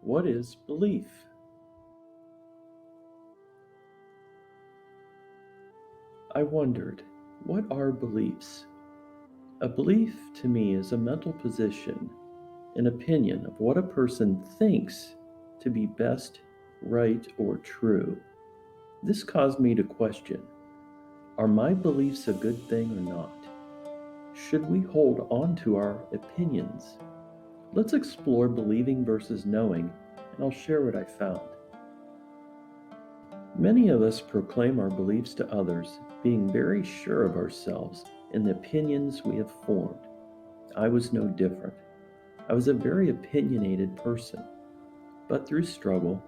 What is belief? I wondered, what are beliefs? A belief to me is a mental position, an opinion of what a person thinks to be best, right, or true. This caused me to question, are my beliefs a good thing or not? Should we hold on to our opinions? Let's explore believing versus knowing, and I'll share what I found. Many of us proclaim our beliefs to others, being very sure of ourselves and the opinions we have formed. I was no different. I was a very opinionated person, but through struggle,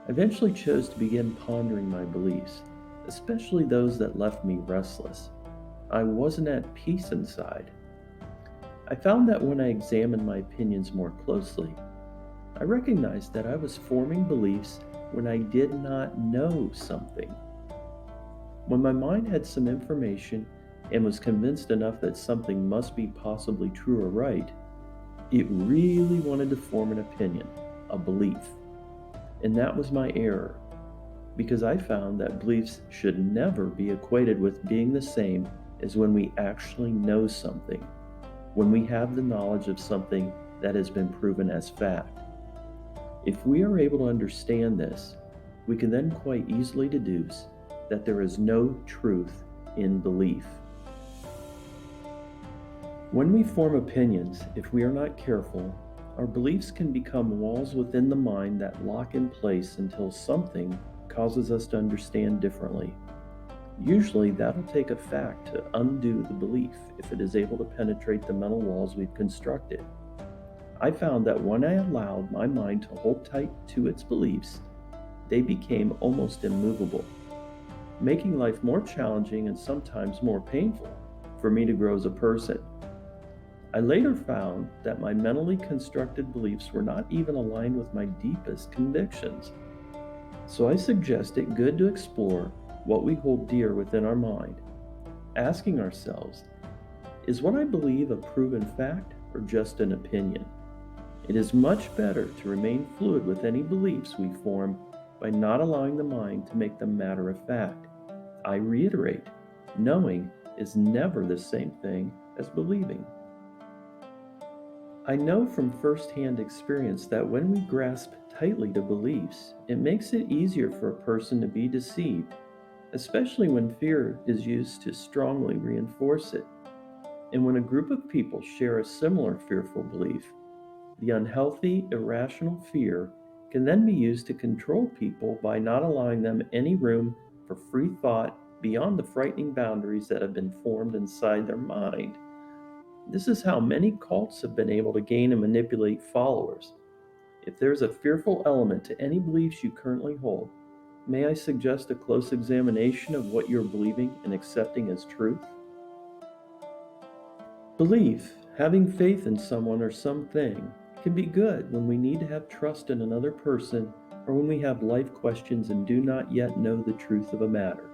I eventually chose to begin pondering my beliefs, especially those that left me restless. I wasn't at peace inside. I found that when I examined my opinions more closely, I recognized that I was forming beliefs when I did not know something. When my mind had some information and was convinced enough that something must be possibly true or right, it really wanted to form an opinion, a belief. And that was my error, because I found that beliefs should never be equated with being the same as when we actually know something, when we have the knowledge of something that has been proven as fact. If we are able to understand this, we can then quite easily deduce that there is no truth in belief. When we form opinions, if we are not careful, our beliefs can become walls within the mind that lock in place until something causes us to understand differently. Usually, that'll take a fact to undo the belief if it is able to penetrate the mental walls we've constructed. I found that when I allowed my mind to hold tight to its beliefs, they became almost immovable, making life more challenging and sometimes more painful for me to grow as a person. I later found that my mentally constructed beliefs were not even aligned with my deepest convictions. So I suggest it good to explore what we hold dear within our mind, asking ourselves, is what I believe a proven fact or just an opinion? It is much better to remain fluid with any beliefs we form by not allowing the mind to make them matter of fact. I reiterate, knowing is never the same thing as believing. I know from firsthand experience that when we grasp tightly to beliefs, it makes it easier for a person to be deceived, especially when fear is used to strongly reinforce it. And when a group of people share a similar fearful belief, the unhealthy, irrational fear can then be used to control people by not allowing them any room for free thought beyond the frightening boundaries that have been formed inside their mind. This is how many cults have been able to gain and manipulate followers. If there's a fearful element to any beliefs you currently hold, may I suggest a close examination of what you're believing and accepting as truth? Belief, having faith in someone or something, can be good when we need to have trust in another person or when we have life questions and do not yet know the truth of a matter.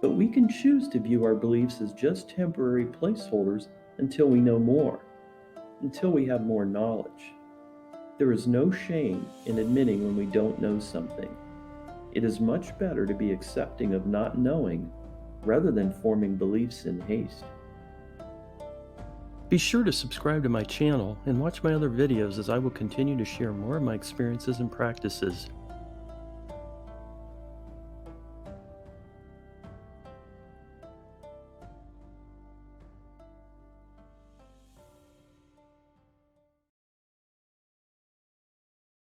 But we can choose to view our beliefs as just temporary placeholders until we know more, until we have more knowledge. There is no shame in admitting when we don't know something. It is much better to be accepting of not knowing rather than forming beliefs in haste. Be sure to subscribe to my channel and watch my other videos as I will continue to share more of my experiences and practices.